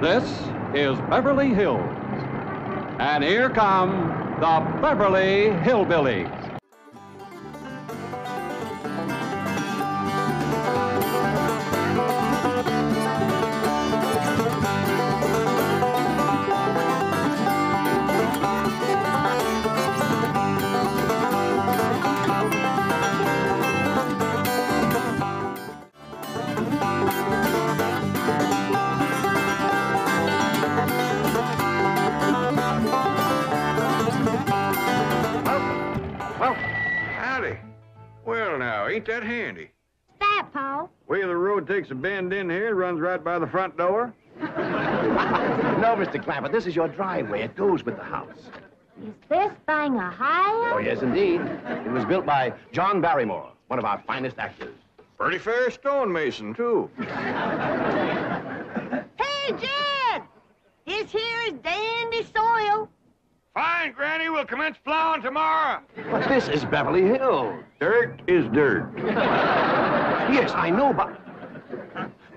This is Beverly Hills. And here come the Beverly Hillbillies. Well, now, ain't that handy? That, Pa? Way the road takes a bend in here, runs right by the front door. No, Mr. Clampett, this is your driveway. It goes with the house. Is this thing a house? Oh, yes, indeed. It was built by John Barrymore, one of our finest actors. Pretty fair stonemason, too. Hey, Jed! This here is dandy soil. Fine, Granny. We'll commence plowing tomorrow. But this is Beverly Hills. Dirt is dirt. Yes, I know, but...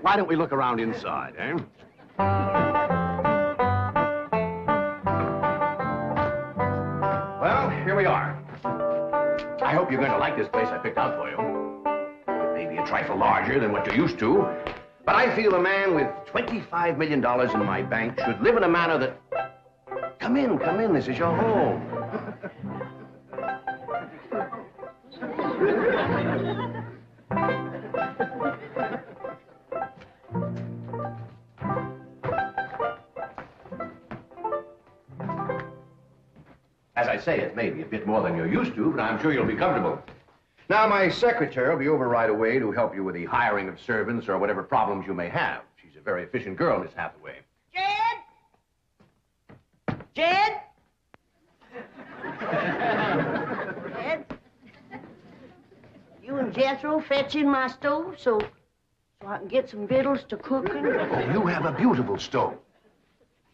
Why don't we look around inside, eh? Well, here we are. I hope you're going to like this place I picked out for you. It may be a trifle larger than what you're used to, but I feel a man with $25 million in my bank should live in a manner that... Come in, this is your home. As I say, it may be a bit more than you're used to, but I'm sure you'll be comfortable. Now, my secretary will be over right away to help you with the hiring of servants or whatever problems you may have. She's a very efficient girl, Miss Hathaway. Jed? Jed? You and Jethro fetching my stove so I can get some victuals to cooking? Oh, you have a beautiful stove.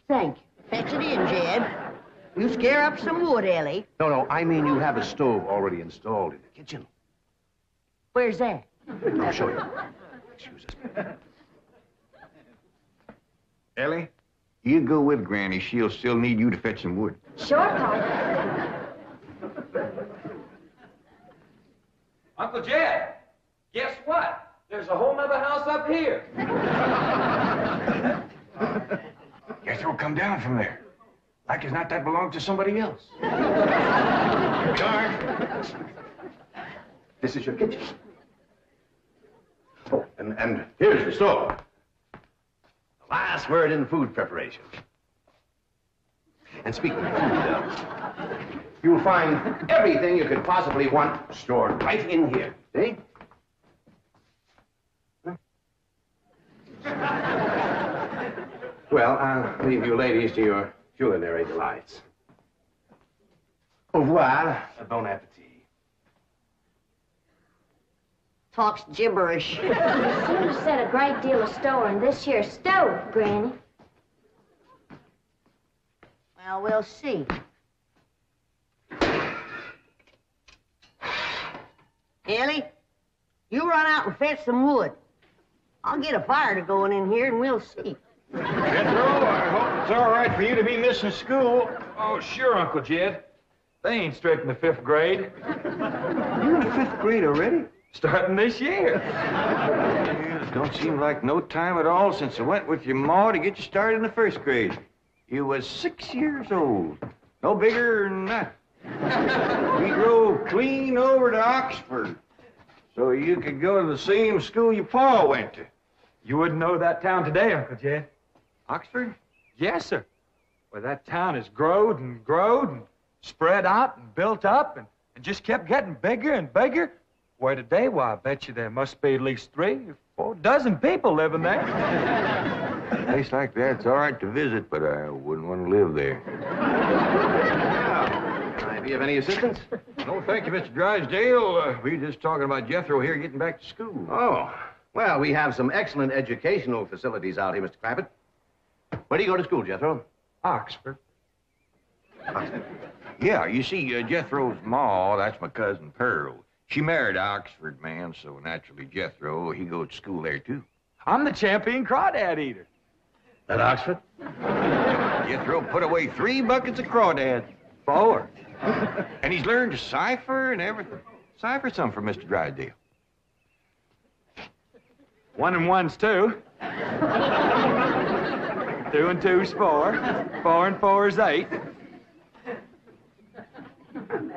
Thank you. Fetch it in, Jed. You scare up some wood, Ellie. No, I mean you have a stove already installed in the kitchen. Where's that? I'll show you. Excuse us. Ellie, you go with Granny. She'll still need you to fetch some wood. Sure, Pa. Uncle Jed, guess what? There's a whole nother house up here. Jethro, come down from there. Like as not that belongs to somebody else. Darn. This is your kitchen. Oh, and here's the stove. The last word in food preparation. And speaking of food, you'll find everything you could possibly want stored right in here. See? Well, I'll leave you ladies to your culinary delights. Au revoir. Bon appetit. Talks gibberish. You seem to set a great deal of store in this here stove, Granny. Well, we'll see. Ellie, you run out and fetch some wood. I'll get a fire to going in here and we'll see. Jethro, I hope it's all right for you to be missing school. Oh, sure, Uncle Jed. They ain't straight in the 5th grade. You in the 5th grade already? Starting this year. It don't seem like no time at all since I went with your ma to get you started in the 1st grade. You was 6 years old. No bigger than that. We drove clean over to Oxford so you could go to the same school your pa went to. You wouldn't know that town today, Uncle Jed. Oxford? Yes, sir. Well, that town has growed and spread out and built up and just kept getting bigger and bigger. Where today, why, I bet you there must be at least 3 or 4 dozen people living there. A place like that's all right to visit, but I wouldn't want to live there. Can I be of any assistance? No, thank you, Mr. Drysdale. We were just talking about Jethro here getting back to school. Oh, well, we have some excellent educational facilities out here, Mr. Clampett. Where do you go to school, Jethro? Oxford. Oxford. Yeah, you see, Jethro's ma, that's my cousin Pearl. She married an Oxford man, so naturally Jethro, he goes to school there, too. I'm the champion crawdad eater. At Oxford? Jethro put away 3 buckets of crawdads. 4. And he's learned to cipher and everything. Cipher some for Mr. Drysdale. 1 and 1's 2. 2 and 2's 4. 4 and 4's 8.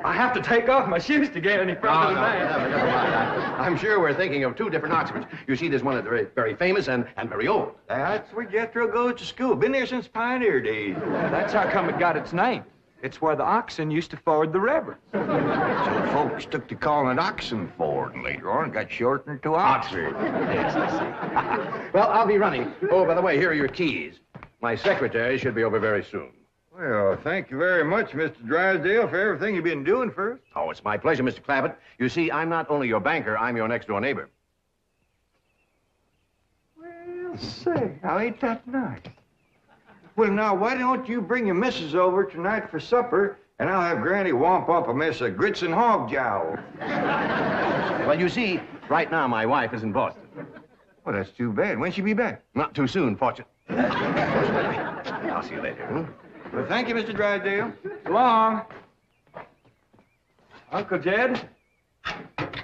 I have to take off my shoes to get any further than that. Never mind. I'm sure we're thinking of 2 different Oxfords. You see, there's one that's very, very famous and very old. That's where Jethro goes to school. Been there since pioneer days. That's how come it got its name. It's where the oxen used to ford the river. So folks took to calling it Oxenford, and later on it got shortened to Oxford. Yes, I see. Well, I'll be running. Oh, by the way, here are your keys. My secretary should be over very soon. Well, thank you very much, Mr. Drysdale, for everything you've been doing for us. Oh, it's my pleasure, Mr. Clampett. You see, I'm not only your banker, I'm your next-door neighbor. Well, say, how ain't that nice? Well, now, why don't you bring your missus over tonight for supper, and I'll have Granny womp up a mess of grits and hog jowl. Well, you see, right now my wife is in Boston. Well, that's too bad. When'll she be back? Not too soon, fortunately. I'll see you later. Well, thank you, Mr. Drysdale. So long. Uncle Jed,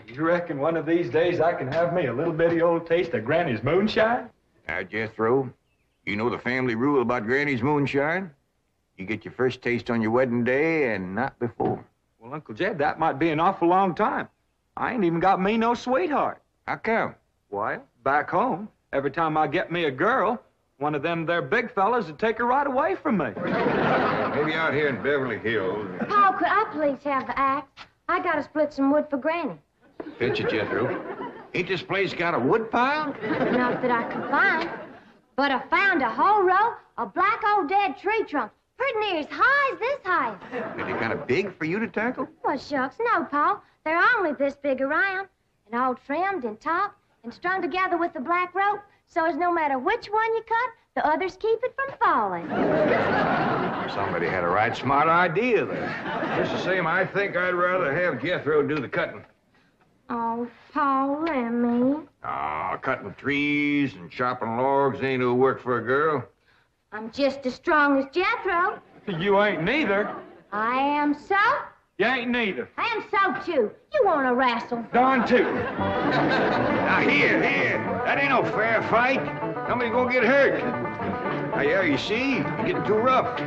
you reckon one of these days I can have me a little bitty old taste of Granny's moonshine? Now, Jethro, you know the family rule about Granny's moonshine? You get your first taste on your wedding day and not before. Well, Uncle Jed, that might be an awful long time. I ain't even got me no sweetheart. How come? Why, back home, every time I get me a girl, one of them there big fellas would take her right away from me. Maybe out here in Beverly Hills. Paul, could I please have the axe? I gotta split some wood for Granny. Fetch it, Jethro. Ain't this place got a wood pile? Not that I could find. But I found a whole row of black old dead tree trunks, pretty near as high as this height. Are they kind of big for you to tackle? Well, shucks, no, Paul. They're only this big around, and all trimmed and topped and strung together with the black rope, so as no matter which one you cut, the others keep it from falling. Somebody had a right smart idea there. Just the same, I think I'd rather have Jethro do the cutting. Oh, Paul, let me. Cutting trees and chopping logs ain't no work for a girl. I'm just as strong as Jethro. You ain't neither. I am so. You ain't neither. I am so, too. You want to wrestle? Darn too. Now, here. That ain't no fair fight. Somebody's gonna get hurt. Now, yeah, you see? You're getting too rough.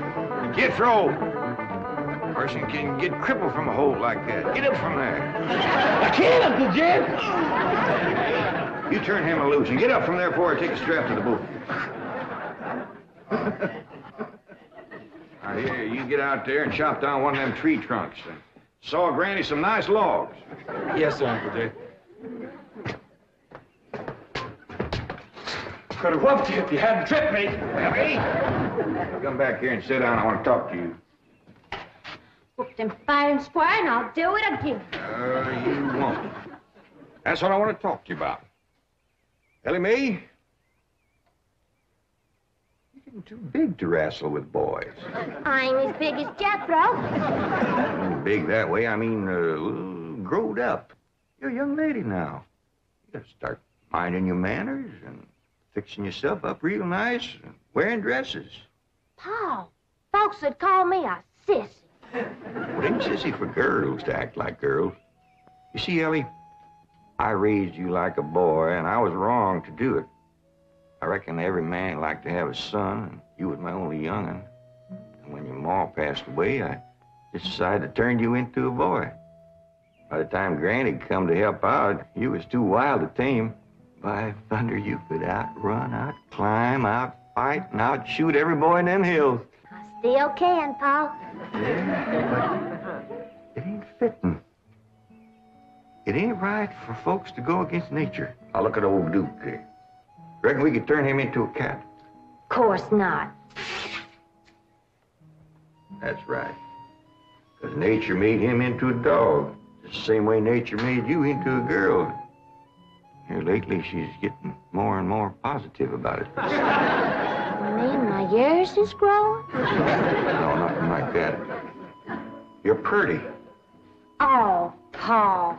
Jethro. A person can get crippled from a hole like that. Get up from there. I can't, Uncle Jed. You turn him loose and get up from there before I take a strap to the boot. Now, here, you get out there and chop down one of them tree trunks and saw Granny some nice logs. Yes, sir, Uncle Jed. Could have whooped you if you hadn't tripped me. Beverly, come back here and sit down. I want to talk to you. Whoop them fair and square, and I'll do it again. You won't. That's what I want to talk to you about. Ellie Mae, you're getting too big to wrestle with boys. I ain't as big as Jethro. Big that way, I mean, growed up. You're a young lady now. You gotta start minding your manners and fixing yourself up real nice and wearing dresses. Paul, folks would call me a sissy. It ain't sissy for girls to act like girls. You see, Ellie, I raised you like a boy, and I was wrong to do it. I reckon every man liked to have a son, and you was my only young'un. And when your ma passed away, I just decided to turn you into a boy. By the time Granny come to help out, you was too wild to tame. By thunder, you could outrun, outclimb, outfight, and outshoot every boy in them hills. I still can, Paul. Yeah, but it ain't fitting. It ain't right for folks to go against nature. Now look at old Duke here. Reckon we could turn him into a cat? Course not. That's right. Because nature made him into a dog. Just the same way nature made you into a girl. Here lately, she's getting more and more positive about it. You mean my years is growing? No, nothing like that. You're pretty. Oh, Paul.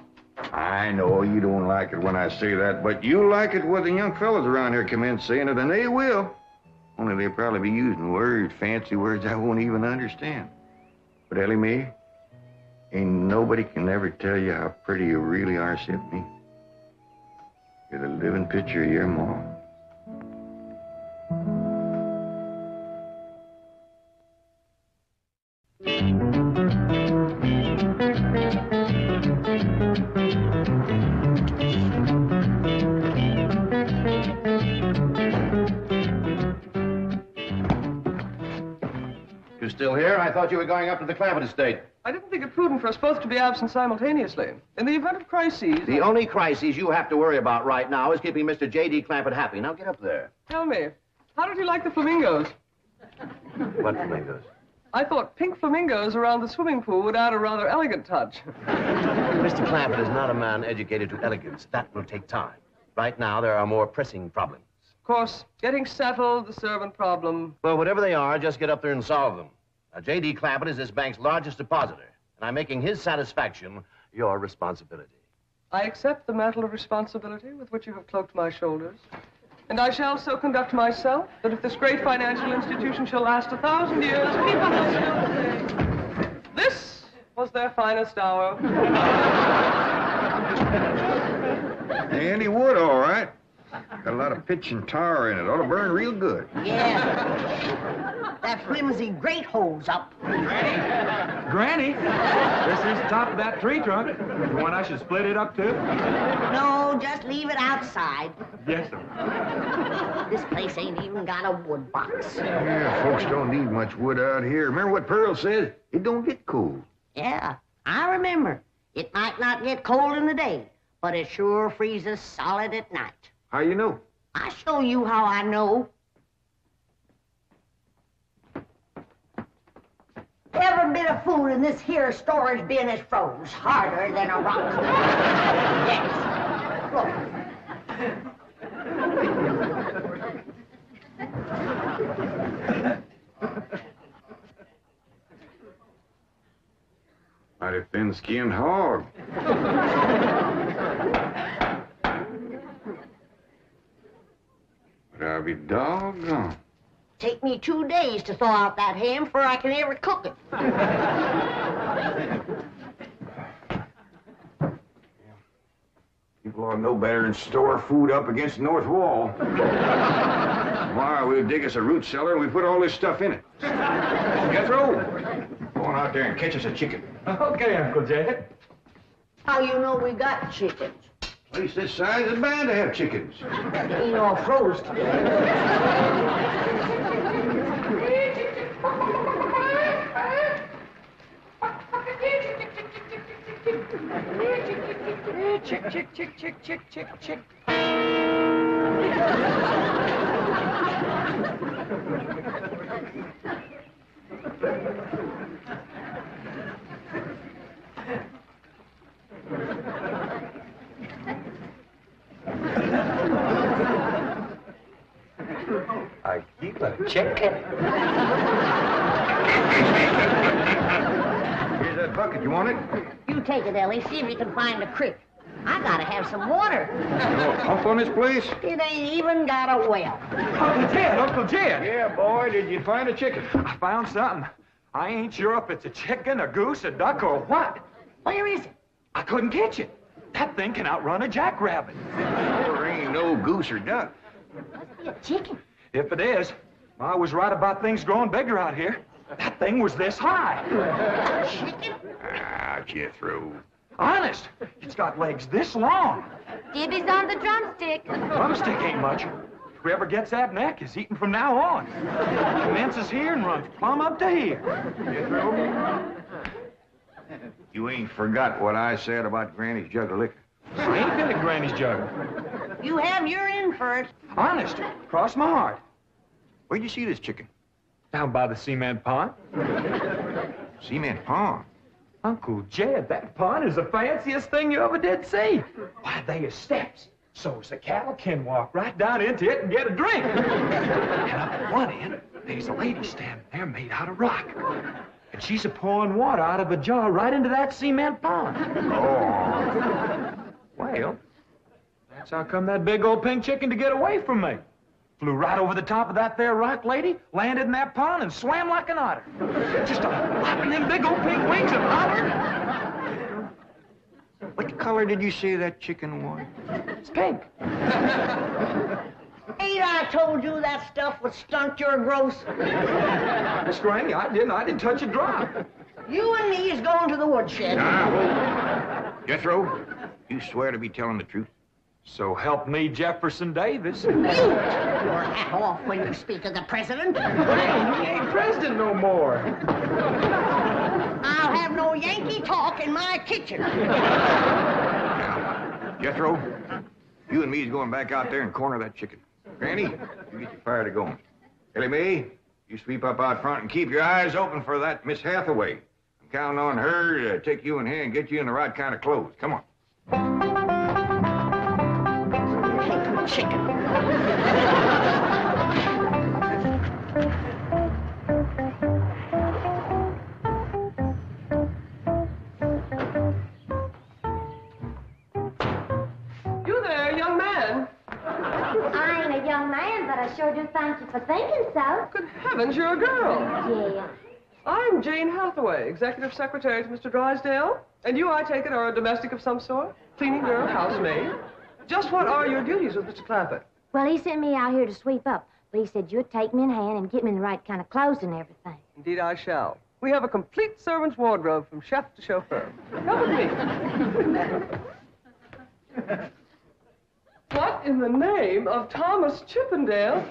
I know you don't like it when I say that, but you like it when the young fellas around here come in saying it, and they will. Only they'll probably be using words, fancy words I won't even understand. But Ellie Mae, ain't nobody can ever tell you how pretty you really are except me. You're the living picture of your mom. You still here? I thought you were going up to the Clampetts estate. I didn't think it prudent for us both to be absent simultaneously. In the event of crises... The only crisis you have to worry about right now is keeping Mr. J.D. Clampett happy. Now get up there. Tell me, how did you like the flamingos? What flamingos? I thought pink flamingos around the swimming pool would add a rather elegant touch. Mr. Clampett is not a man educated to elegance. That will take time. Right now, there are more pressing problems. Of course, getting settled, the servant problem. Well, whatever they are, just get up there and solve them. Now, J.D. Clampett is this bank's largest depositor, and I'm making his satisfaction your responsibility. I accept the mantle of responsibility with which you have cloaked my shoulders. And I shall so conduct myself that if this great financial institution shall last 1,000 years, people will still say, this was their finest hour. Handy wood, all right. Got a lot of pitch and tar in it. Ought to burn real good. Yeah. That flimsy grate holds up. Granny, this is the top of that tree trunk. You want I should split it up, too? No, just leave it outside. Yes, sir. This place ain't even got a wood box. Yeah, folks don't need much wood out here. Remember what Pearl said? It don't get cold. Yeah, I remember. It might not get cold in the day, but it sure freezes solid at night. How you know? I'll show you how I know. Every bit of food in this here storage bin is froze harder than a rock. Yes. Look. Mighty thin-skinned hog. But I'll be doggone. Take me 2 days to thaw out that ham before I can ever cook it. People ought to know better than store food up against the north wall. Tomorrow we'll dig us a root cellar and we put all this stuff in it. Jethro, go on out there and catch us a chicken. Okay, Uncle Jed. How you know we got chickens? Place this size is bound to have chickens. They ain't all froze together. Chick, chick, chick, chick, chick, chick, chick. I keep a chicken. Here's that bucket. You want it? You take it, Ellie. See if you can find a creek. I gotta have some water. You pump on this place? It ain't even got a well. Uncle Jed, Uncle Jed. Yeah, boy. Did you find a chicken? I found something. I ain't sure if it's a chicken, a goose, a duck, or what. Where is it? I couldn't catch it. That thing can outrun a jackrabbit. There ain't no goose or duck. Must be a chicken. If it is, I was right about things growing bigger out here. That thing was this high. Chicken? Ah, Jethro. Honest, it's got legs this long. Gibby's on the drumstick. Drumstick ain't much. Whoever gets that neck is eating from now on. Commences here and runs plumb up to here. Jethro, you ain't forgot what I said about Granny's jug of liquor. I ain't been at Granny's jug. You have your in first. Honest, cross my heart. Where'd you see this chicken? Down by the cement pond. Cement pond. Uncle Jed, that pond is the fanciest thing you ever did see. Why, they are steps, so's the cattle can walk right down into it and get a drink. And up at one end, there's a lady standing there made out of rock. And she's a-pouring water out of a jar right into that cement pond. Oh. Well, that's how come that big old pink chicken to get away from me. Flew right over the top of that there rock lady, landed in that pond, and swam like an otter. Just flapping them big old pink wings and hollering. What color did you say that chicken was? Skink. Ain't I told you that stuff would stunt your growth? Miss Granny, I didn't touch a drop. You and me is going to the woodshed. Jethro, you swear to be telling the truth? So help me, Jefferson Davis. You take your hat off when you speak of the president. He ain't president no more. I'll have no Yankee talk in my kitchen. Now, Jethro, you and me is going back out there and corner that chicken. Granny, you get your fire to going. Ellie Mae, you sweep up out front and keep your eyes open for that Miss Hathaway. I'm counting on her to take you in hand and get you in the right kind of clothes. Come on. Chicken. You there, young man. I ain't a young man, but I sure do thank you for thinking so. Good heavens, you're a girl. Yeah. I'm Jane Hathaway, executive secretary to Mr. Drysdale. And you, I take it, are a domestic of some sort? Cleaning girl, housemaid? Just what are your duties with Mr. Clampett? Well, he sent me out here to sweep up, but he said you'd take me in hand and get me in the right kind of clothes and everything. Indeed, I shall. We have a complete servant's wardrobe from chef to chauffeur. Come with me. What in the name of Thomas Chippendale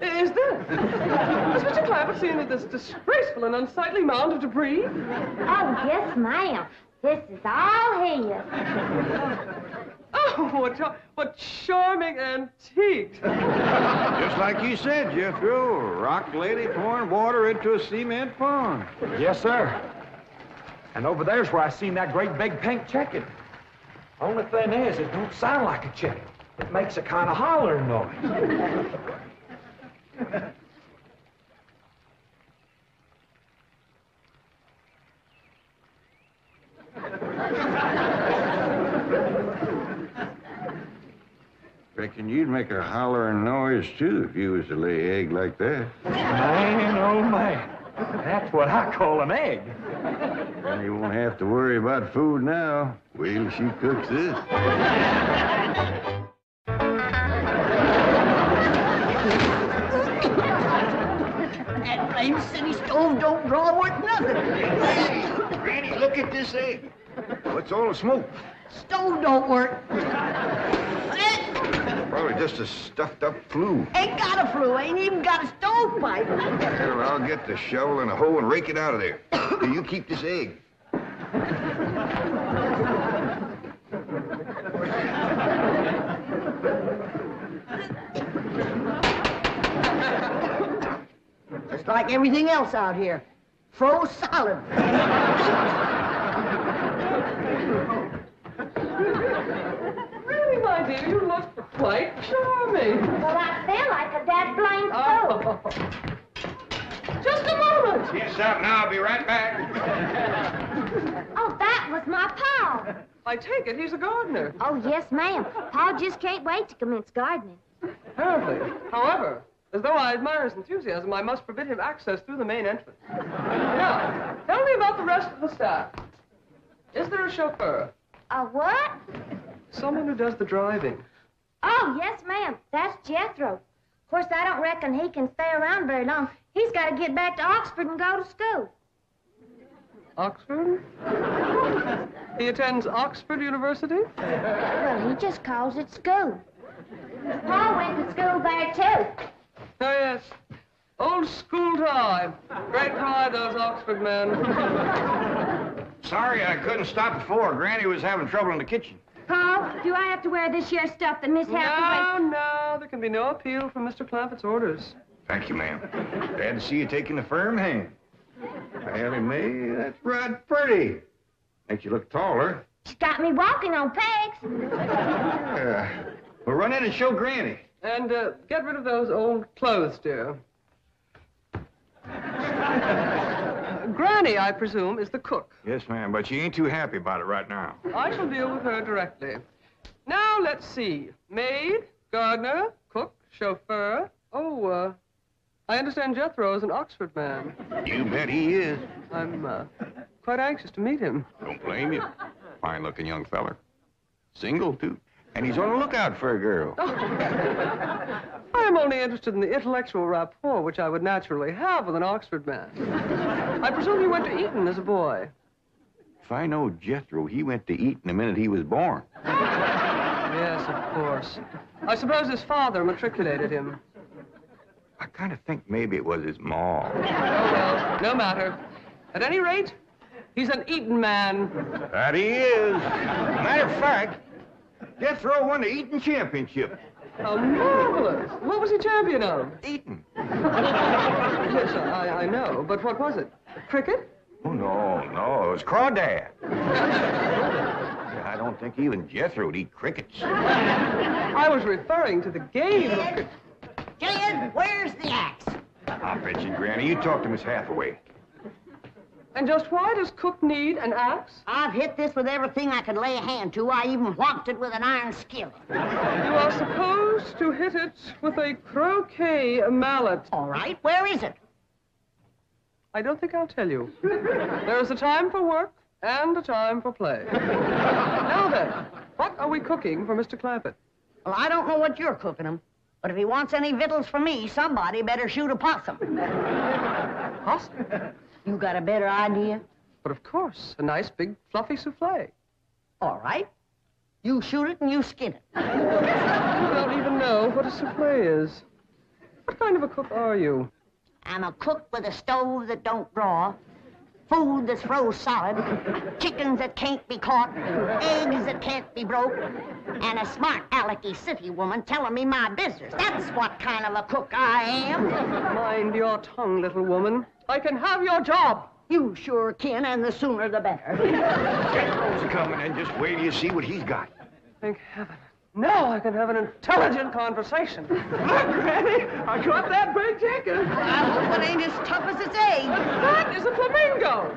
is this? Has Mr. Clampett seen this disgraceful and unsightly mound of debris? Oh, yes, ma'am. This is all his. Oh, what charming antiques. Just like you said, Jethro, rock lady pouring water into a cement pond. Yes, sir. And over there's where I seen that great big pink chicken. Only thing is, it don't sound like a chicken. It makes a kind of hollering noise. Reckon you'd make a hollering noise, too, if you was to lay egg like that. Man, oh, man. That's what I call an egg. And you won't have to worry about food now. Wait till she cooks this. That blame city stove don't draw worth nothing. Hey, Granny, look at this egg. What's all the smoke? Stove don't work. Probably just a stuffed-up flue. Ain't got a flue, ain't even got a stovepipe. Well, I'll get the shovel and a hoe and rake it out of there. Here, you keep this egg. Just like everything else out here. Froze solid. Really, my dear, you look quite charming. Well, I feel like a dead blamed fool. Oh. Just a moment. Yes, out now. I'll be right back. Oh, that was my Pa. I take it he's a gardener. Oh, yes, ma'am. Pa just can't wait to commence gardening. Apparently. However, as though I admire his enthusiasm, I must forbid him access through the main entrance. Now, tell me about the rest of the staff. Is there a chauffeur? A what? Someone who does the driving. Oh, yes, ma'am. That's Jethro. Of course, I don't reckon he can stay around very long. He's got to get back to Oxford and go to school. Oxford? He attends Oxford University? Well, he just calls it school. Pa went to school there, too. Oh, yes. Old school time. Great pride, those Oxford men. Sorry I couldn't stop before. Granny was having trouble in the kitchen. Pa, do I have to wear this here stuff that Miss Hathaway... No, there can be no appeal from Mr. Clampett's orders. Thank you, ma'am. Glad to see you taking a firm hand. Ellie Mae, that's right pretty. Makes you look taller. She's got me walking on pegs. We'll run in and show Granny. And get rid of those old clothes, dear. Granny, I presume, is the cook. Yes, ma'am, but she ain't too happy about it right now. I shall deal with her directly. Now, let's see. Maid, gardener, cook, chauffeur. Oh, So, I understand Jethro is an Oxford man. You bet he is. I'm, quite anxious to meet him. Don't blame you. Fine-looking young feller. Single, too. And he's on the lookout for a girl. I am only interested in the intellectual rapport which I would naturally have with an Oxford man. I presume you went to Eton as a boy. If I know Jethro, he went to Eton the minute he was born. Yes, of course. I suppose his father matriculated him. I kind of think maybe it was his ma. Oh, well, no matter. At any rate, he's an Eton man. That he is. Matter of fact, Jethro won the Eton championship. How marvelous. What was he champion of? Eton. Yes, I know. But what was it? Cricket? Oh, no, it was crawdad. I don't think even Jethro'd eat crickets. I was referring to the game of cricket. Gillian, where's the axe? I'll bet you, Granny. You talk to Miss Hathaway. And just why does Cook need an axe? I've hit this with everything I could lay a hand to. I even whopped it with an iron skillet. You are supposed to hit it with a croquet mallet. All right, where is it? I don't think I'll tell you. There is a time for work and a time for play. Now then, what are we cooking for Mr. Clampett? Well, I don't know what you're cooking him, but if he wants any victuals from me, somebody better shoot a possum. Possum? You got a better idea? But of course, a nice big fluffy souffle. All right. You shoot it and you skin it. You don't even know what a souffle is. What kind of a cook are you? I'm a cook with a stove that don't draw, food that's froze solid, chickens that can't be caught, eggs that can't be broke, and a smart alecky city woman telling me my business. That's what kind of a cook I am. Mind your tongue, little woman. I can have your job. You sure can, and the sooner the better. Jethro's coming, and just wait till you see what he's got. Thank heaven. Now I can have an intelligent conversation. Look, Granny, I caught that big chicken. I hope it ain't as tough as its egg. That is a flamingo.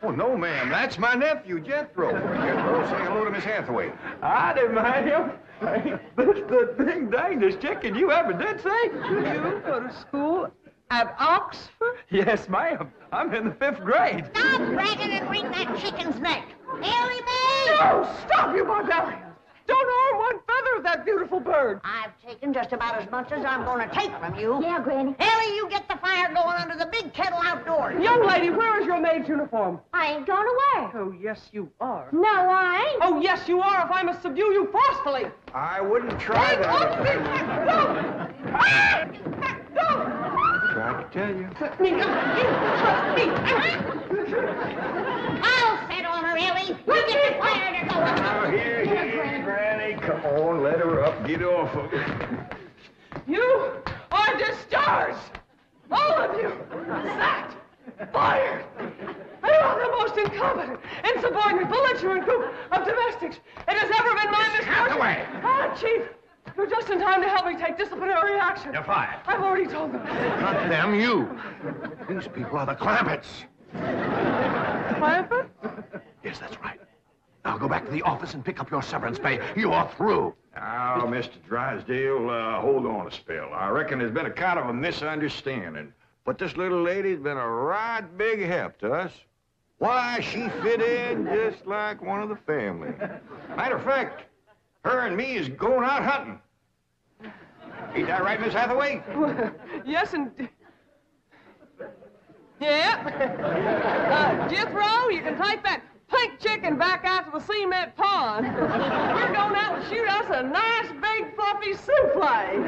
Oh, no, ma'am. That's my nephew, Jethro. Jethro, say hello to Miss Hathaway. Howdy, ma'am. This the big dangest chicken you ever did see. You go to school at Oxford? Yes, ma'am. I'm in the 5th grade. Stop bragging and wring that chicken's neck. Ellie Mae! No, stop, you barbarian. Don't harm one feather of that beautiful bird. I've taken just about as much as I'm going to take from you. Yeah, Granny. Ellie, you get the fire going under the big kettle outdoors. Young lady, where is your maid's uniform? I ain't going to work. Oh, yes, you are. No, I ain't. Oh, yes, you are if I must subdue you forcefully. I wouldn't try that. Tried to tell you. I'll set on her, Ellie. You get the fire to go. Now, here, Granny. Come on, let her up. Get off of her. You are discharged. All of you. Sacked. Fired. You are the most incompetent, insubordinate, belligerent group of domestics it has ever been my misfortune. Hathaway! Ah, Chief. You're just in time to help me take disciplinary action. You're fired. I've already told them. Not them, you. These people are the Clampetts. Clampett? Yes, that's right. Now go back to the office and pick up your severance pay. You are through. Now, Mr. Drysdale, hold on a spell. I reckon there's been a kind of a misunderstanding. But this little lady's been a right big help to us. Why, she fit in just like one of the family. Matter of fact, her and me is going out hunting. Ain't that right, Miss Hathaway? Yes, and... Yeah. Jethro, you can take that pink chicken back out to the cement pond. We're going out and shoot us a nice, big, fluffy souffle.